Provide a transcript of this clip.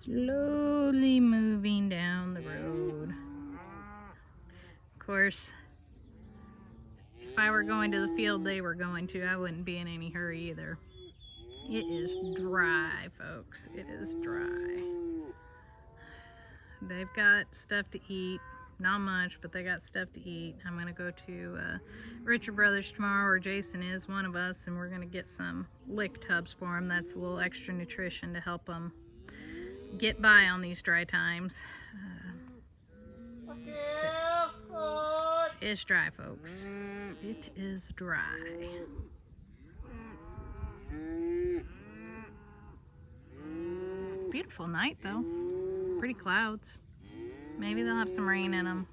slowly moving down the road. Of course, if I were going to the field they were going to, I wouldn't be in any hurry either. It is dry, folks. It is dry. They've got stuff to eat. Not much, but they got stuff to eat. I'm going to go to Richard Brothers tomorrow, or Jason is, one of us, and we're going to get some lick tubs for them. That's a little extra nutrition to help them get by on these dry times. It's dry, folks. It is dry. It's a beautiful night, though. Pretty clouds. Maybe they'll have some rain in them.